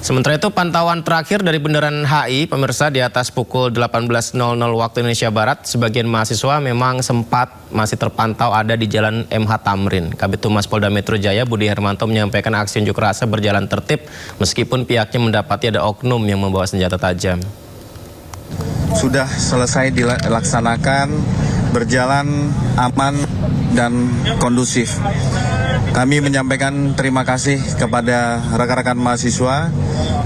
Sementara itu pantauan terakhir dari Bundaran HI, pemirsa, di atas pukul 18.00 waktu Indonesia Barat, sebagian mahasiswa memang sempat masih terpantau ada di Jalan MH Tamrin. Kabid Humas Polda Metro Jaya Budi Hermanto menyampaikan aksi unjuk rasa berjalan tertib meskipun pihaknya mendapati ada oknum yang membawa senjata tajam. Sudah selesai dilaksanakan, berjalan aman dan kondusif. Kami menyampaikan terima kasih kepada rekan-rekan mahasiswa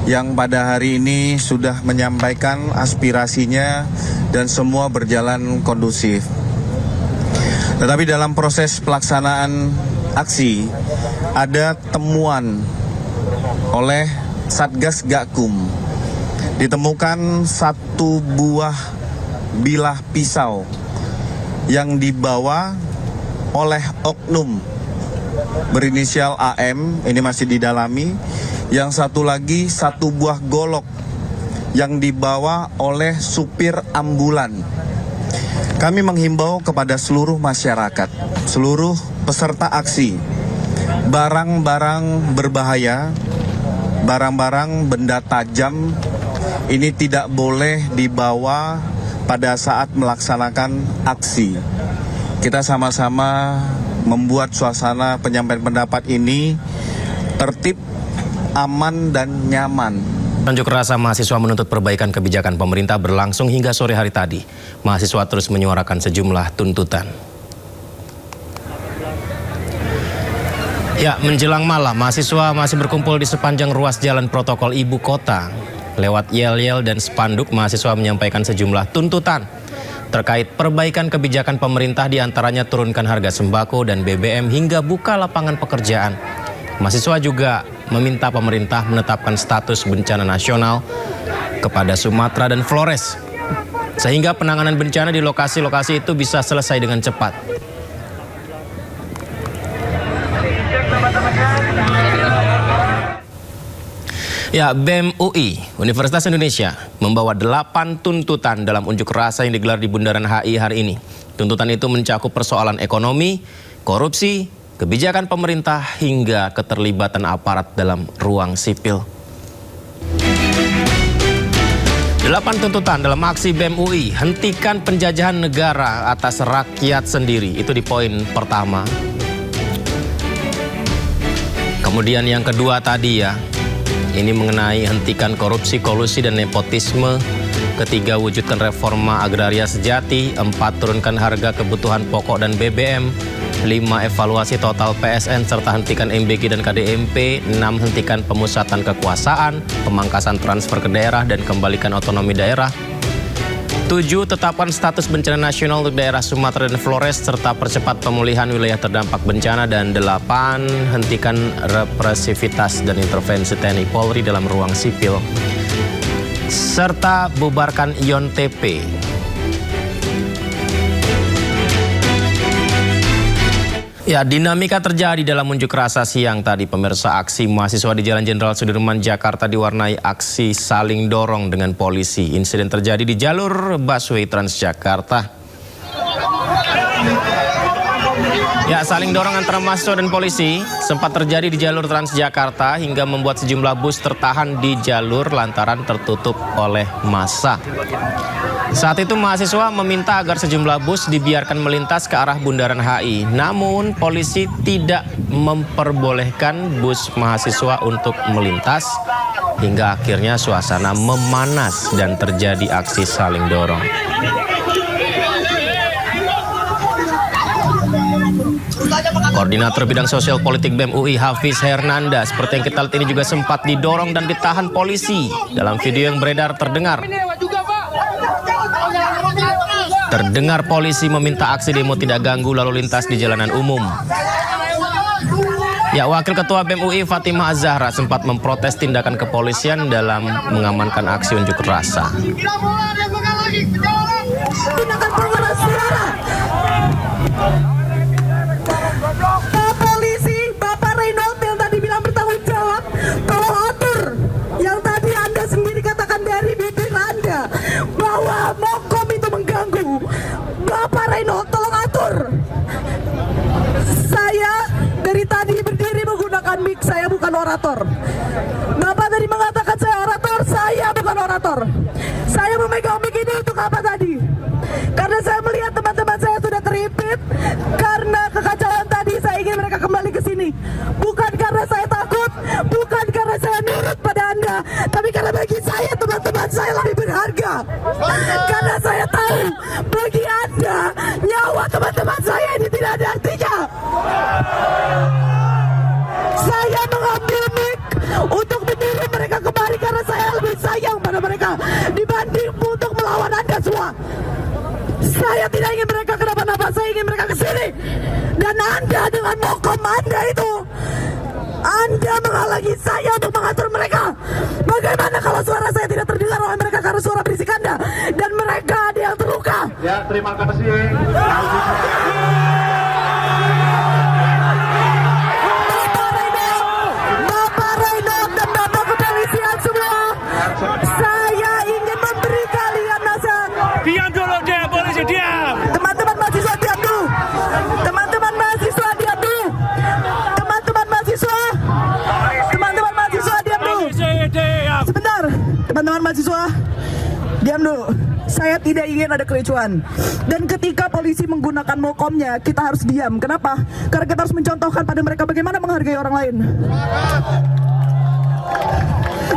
yang pada hari ini sudah menyampaikan aspirasinya dan semua berjalan kondusif. Tetapi dalam proses pelaksanaan aksi ada temuan oleh Satgas Gakum. Ditemukan satu buah bilah pisau yang dibawa oleh oknum berinisial AM, ini masih didalami. Yang satu lagi satu buah golok yang dibawa oleh supir ambulan. Kami menghimbau kepada seluruh masyarakat, seluruh peserta aksi, barang-barang berbahaya, barang-barang benda tajam ini tidak boleh dibawa pada saat melaksanakan aksi. Kita sama-sama membuat suasana penyampaian pendapat ini tertib, aman, dan nyaman. Unjuk rasa mahasiswa menuntut perbaikan kebijakan pemerintah berlangsung hingga sore hari tadi. Mahasiswa terus menyuarakan sejumlah tuntutan. Ya, menjelang malam, mahasiswa masih berkumpul di sepanjang ruas jalan protokol ibu kota. Lewat yel-yel dan spanduk, mahasiswa menyampaikan sejumlah tuntutan terkait perbaikan kebijakan pemerintah, diantaranya turunkan harga sembako dan BBM hingga buka lapangan pekerjaan. Mahasiswa juga meminta pemerintah menetapkan status bencana nasional kepada Sumatera dan Flores, sehingga penanganan bencana di lokasi-lokasi itu bisa selesai dengan cepat. Ya, BEM UI, Universitas Indonesia, membawa 8 tuntutan dalam unjuk rasa yang digelar di Bundaran HI hari ini. Tuntutan itu mencakup persoalan ekonomi, korupsi, kebijakan pemerintah, hingga keterlibatan aparat dalam ruang sipil. 8 tuntutan dalam aksi BEM UI, hentikan penjajahan negara atas rakyat sendiri. Itu di poin pertama. Kemudian yang kedua tadi ya, ini mengenai hentikan korupsi, kolusi, dan nepotisme. Ketiga, wujudkan reforma agraria sejati. 4, turunkan harga kebutuhan pokok dan BBM. 5, evaluasi total PSN serta hentikan MBG dan KDMP. 6, hentikan pemusatan kekuasaan, pemangkasan transfer ke daerah, dan kembalikan otonomi daerah. 7, tetapkan status bencana nasional untuk daerah Sumatera dan Flores serta percepat pemulihan wilayah terdampak bencana. Dan 8, hentikan represivitas dan intervensi TNI Polri dalam ruang sipil serta bubarkan Ion TP. Ya, dinamika terjadi dalam unjuk rasa siang tadi, pemirsa. Aksi mahasiswa di Jalan Jenderal Sudirman, Jakarta diwarnai aksi saling dorong dengan polisi. Insiden terjadi di jalur busway Transjakarta. Ya, saling dorong antara mahasiswa dan polisi sempat terjadi di jalur Transjakarta hingga membuat sejumlah bus tertahan di jalur lantaran tertutup oleh massa. Saat itu mahasiswa meminta agar sejumlah bus dibiarkan melintas ke arah Bundaran HI. Namun polisi tidak memperbolehkan bus mahasiswa untuk melintas hingga akhirnya suasana memanas dan terjadi aksi saling dorong. Koordinator Bidang Sosial Politik BEM UI Hafiz Hernanda, seperti yang kita lihat ini, juga sempat didorong dan ditahan polisi. Dalam video yang beredar terdengar polisi meminta aksi demo tidak ganggu lalu lintas di jalanan umum. Ya, Wakil Ketua BEM UI Fatimah Az-Zahra sempat memprotes tindakan kepolisian dalam mengamankan aksi unjuk rasa. Pak Polisi, Bapak Reynold yang tadi bilang bertanggung jawab, tolong atur yang tadi Anda sendiri katakan dari bibir Anda bahwa Mokom itu mengganggu. Bapak Reynold, tolong atur. Saya dari tadi berdiri menggunakan mic, saya bukan orator. Bapak tadi mengatakan provokator. Saya memegang mic ini untuk apa tadi? Karena saya melihat teman-teman saya sudah terhimpit karena kekacauan tadi. Saya ingin mereka kembali ke sini. Bukan karena saya takut, bukan karena saya nurut pada Anda, tapi karena bagi saya teman-teman saya lebih berharga. Karena saya tahu bagi Anda nyawa teman-teman saya ini tidak ada artinya. Saya mengambil mic untuk mengirim mereka kembali karena saya lebih sayang pada mereka dibanding untuk melawan Anda semua. Saya tidak ingin mereka kenapa-napa, saya ingin mereka ke sini. Dan Anda dengan mokom Anda itu, Anda menghalangi saya untuk mengatur mereka. Bagaimana kalau suara saya tidak terdengar oleh mereka karena suara berisik Anda dan mereka ada yang terluka? Ya, terima kasih. Bapak Reinhold dan Bapak kepolisian semua, saya ingin memberi kalian nasihat. Diam dulu dia, polisi diam. Teman-teman mahasiswa diam dulu. Teman-teman mahasiswa diam dulu. Teman-teman mahasiswa. Teman-teman mahasiswa diam dulu. Diam. Sebentar. Teman-teman mahasiswa diam dulu. Saya tidak ingin ada kericuan. Dan ketika polisi menggunakan mokomnya, kita harus diam. Kenapa? Karena kita harus mencontohkan pada mereka bagaimana menghargai orang lain.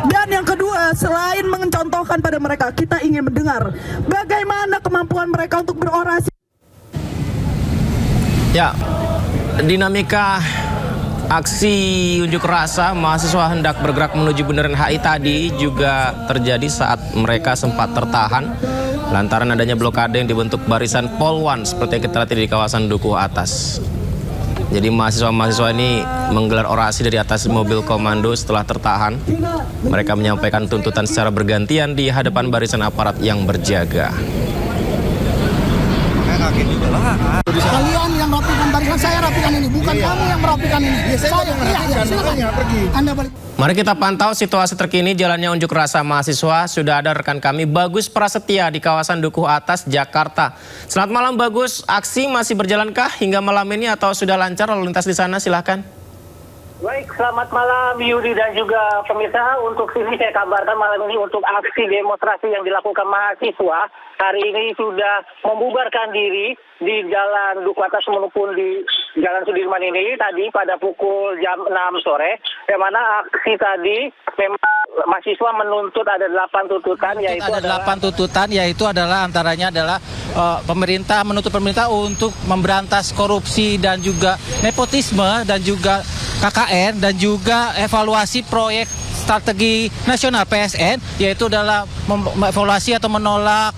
Dan yang kedua, selain mencontohkan pada mereka, kita ingin mendengar bagaimana kemampuan mereka untuk berorasi. Ya, dinamika aksi unjuk rasa mahasiswa hendak bergerak menuju Bundaran HI tadi juga terjadi saat mereka sempat tertahan lantaran adanya blokade yang dibentuk barisan Polwan seperti yang kita lihat di kawasan Dukuh Atas. Jadi mahasiswa-mahasiswa ini menggelar orasi dari atas mobil komando setelah tertahan. Mereka menyampaikan tuntutan secara bergantian di hadapan barisan aparat yang berjaga. Kalian yang merapikan barisan, saya rapikan ini, bukan kamu yang merapikan ini. Silakan. Anda balik. Mari kita pantau situasi terkini jalannya unjuk rasa mahasiswa. Sudah ada rekan kami Bagus Prasetya di kawasan Dukuh Atas, Jakarta. Selamat malam Bagus, aksi masih berjalankah hingga malam ini atau sudah lancar lalu lintas di sana? Silahkan. Baik, selamat malam Yudi dan juga pemirsa. Untuk sini saya kabarkan malam ini untuk aksi demonstrasi yang dilakukan mahasiswa hari ini sudah membubarkan diri di Jalan Dukuh Atas maupun di Jalan Sudirman ini tadi pada pukul jam 6 sore. Yang mana aksi tadi memang mahasiswa menuntut ada 8 tuntutan yaitu adalah antaranya adalah pemerintah menuntut pemerintah untuk memberantas korupsi dan juga nepotisme dan juga KKN dan juga evaluasi proyek strategi nasional PSN, yaitu adalah evaluasi atau menolak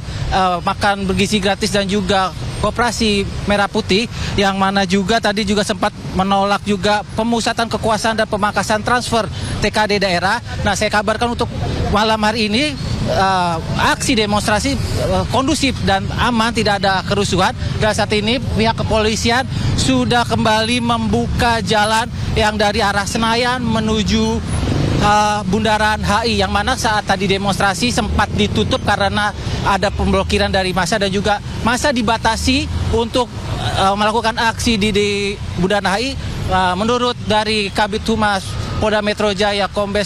makan bergizi gratis dan juga Koperasi Merah Putih, yang mana juga tadi juga sempat menolak juga pemusatan kekuasaan dan pemangkasan transfer TKD daerah. Nah, saya kabarkan untuk malam hari ini aksi demonstrasi kondusif dan aman, tidak ada kerusuhan. Dan saat ini pihak kepolisian sudah kembali membuka jalan yang dari arah Senayan menuju Bundaran HI, yang mana saat tadi demonstrasi sempat ditutup karena ada pemblokiran dari massa dan juga massa dibatasi untuk melakukan aksi di Bundaran HI. Menurut dari Kabid Humas Polda Metro Jaya Kombes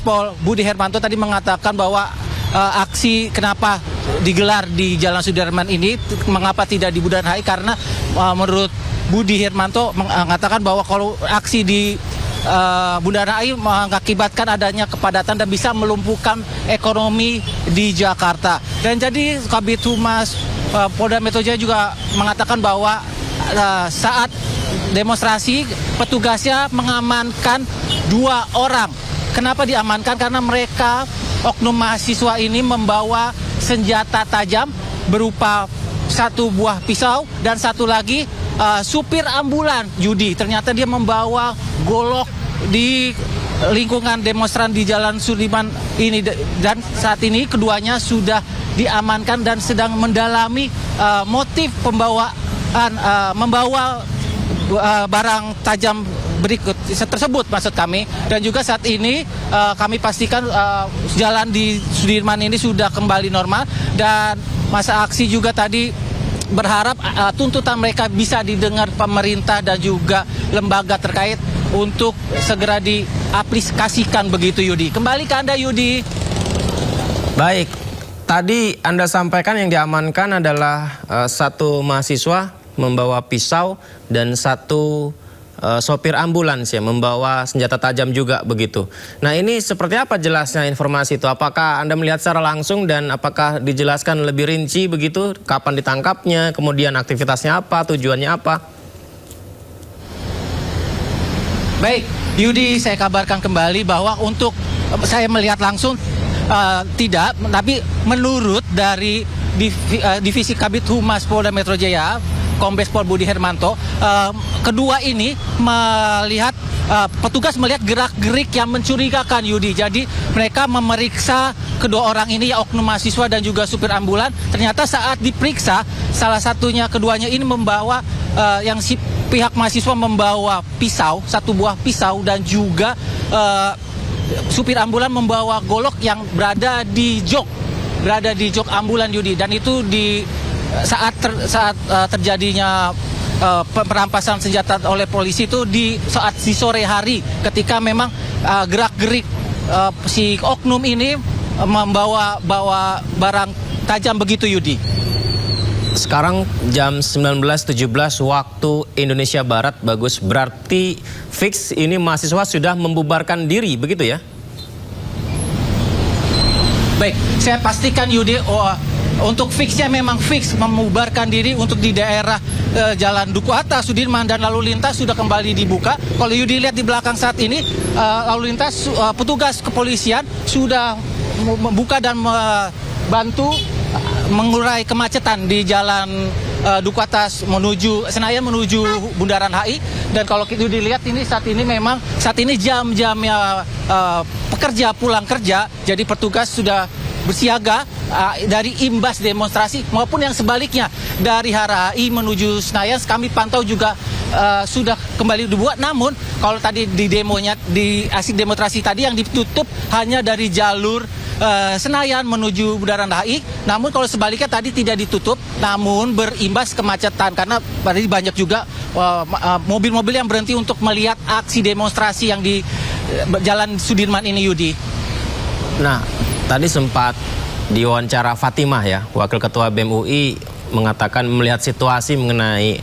Pol Budi Hermanto tadi mengatakan bahwa aksi kenapa digelar di Jalan Sudirman ini, mengapa tidak di Bundaran HI, karena menurut Budi Hermanto mengatakan bahwa kalau aksi di Bundaran HI mengakibatkan adanya kepadatan dan bisa melumpuhkan ekonomi di Jakarta. Dan jadi Kabid Humas Polda Metro Jaya juga mengatakan bahwa saat demonstrasi petugasnya mengamankan 2 orang. Kenapa diamankan? Karena mereka oknum mahasiswa ini membawa senjata tajam berupa 1 buah pisau dan 1 lagi supir ambulan. Yudi, ternyata dia membawa golok di lingkungan demonstran di Jalan Sudirman ini, dan saat ini keduanya sudah diamankan dan sedang mendalami motif membawa barang tajam berikut tersebut, maksud kami. Dan juga saat ini kami pastikan jalan di Sudirman ini sudah kembali normal, dan masa aksi juga tadi berharap tuntutan mereka bisa didengar pemerintah dan juga lembaga terkait untuk segera diaplikasikan begitu, Yudi. Kembali ke Anda, Yudi. Baik, tadi Anda sampaikan yang diamankan adalah satu mahasiswa membawa pisau dan satu sopir ambulans ya membawa senjata tajam juga begitu. Nah, ini seperti apa jelasnya informasi itu? Apakah Anda melihat secara langsung dan apakah dijelaskan lebih rinci begitu? Kapan ditangkapnya, kemudian aktivitasnya apa, tujuannya apa? Baik, Yudi, saya kabarkan kembali bahwa untuk saya melihat langsung tidak, tapi menurut dari Divisi Kabid Humas Polda Metro Jaya, Kombes Pol Budi Hermanto, kedua ini melihat petugas melihat gerak-gerik yang mencurigakan, Yudi. Jadi mereka memeriksa kedua orang ini, ya oknum mahasiswa dan juga supir ambulan. Ternyata saat diperiksa, salah satunya keduanya ini membawa si pihak mahasiswa membawa pisau, satu buah pisau, dan juga supir ambulan membawa golok yang berada di jok ambulan, Yudi. Dan itu saat terjadinya perampasan senjata oleh polisi itu saat di sore hari, ketika memang gerak-gerik si oknum ini membawa barang tajam begitu, Yudi. Sekarang jam 19.17 waktu Indonesia Barat, Bagus. Berarti fix ini mahasiswa sudah membubarkan diri, begitu ya? Baik, saya pastikan, Yudi, untuk fixnya memang fix membubarkan diri. Untuk di daerah Jalan Duku Atas, Sudirman, dan lalu lintas sudah kembali dibuka. Kalau Yudi lihat di belakang saat ini, lalu lintas petugas kepolisian sudah membuka dan membantu mengurai kemacetan di Jalan Duku Atas menuju Senayan, menuju Bundaran HI. Dan kalau kita dilihat ini saat ini jam-jamnya pekerja pulang kerja, jadi petugas sudah bersiaga dari imbas demonstrasi maupun yang sebaliknya dari HI menuju Senayan. Kami pantau juga sudah kembali dibuat. Namun kalau tadi di aksi demonstrasi tadi yang ditutup hanya dari jalur Senayan menuju Bundaran HI. Namun kalau sebaliknya tadi tidak ditutup, namun berimbas kemacetan karena tadi banyak juga mobil-mobil yang berhenti untuk melihat aksi demonstrasi yang di Jalan Sudirman ini, Yudi. Nah, tadi sempat diwawancara Fatimah ya, Wakil Ketua BEM UI, mengatakan melihat situasi mengenai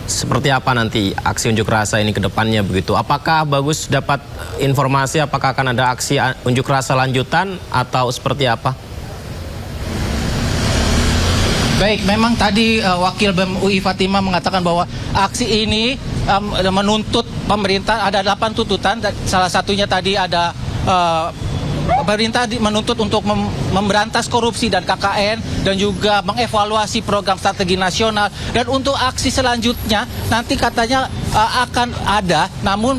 seperti apa nanti aksi unjuk rasa ini ke depannya begitu. Apakah Bagus dapat informasi apakah akan ada aksi unjuk rasa lanjutan atau seperti apa? Baik, memang tadi Wakil BEM UI Fatimah mengatakan bahwa aksi ini menuntut pemerintah, ada 8 tuntutan. Salah satunya tadi ada pemerintah menuntut untuk memberantas korupsi dan KKN dan juga mengevaluasi program strategi nasional. Dan untuk aksi selanjutnya nanti katanya akan ada, namun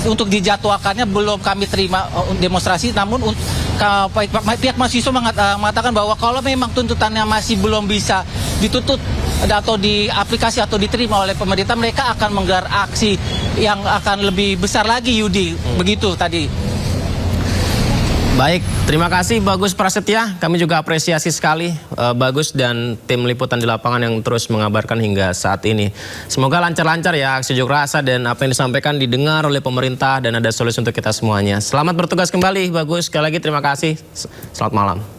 untuk dijadwalkannya belum kami terima demonstrasi. Namun pihak mahasiswa mengatakan bahwa kalau memang tuntutannya masih belum bisa ditutup atau diaplikasi atau diterima oleh pemerintah, mereka akan menggelar aksi yang akan lebih besar lagi, Yudi. Begitu tadi. Baik, terima kasih Bagus Prasetya. Kami juga apresiasi sekali Bagus dan tim liputan di lapangan yang terus mengabarkan hingga saat ini. Semoga lancar-lancar ya aksi unjuk rasa dan apa yang disampaikan didengar oleh pemerintah dan ada solusi untuk kita semuanya. Selamat bertugas kembali Bagus. Sekali lagi terima kasih. Selamat malam.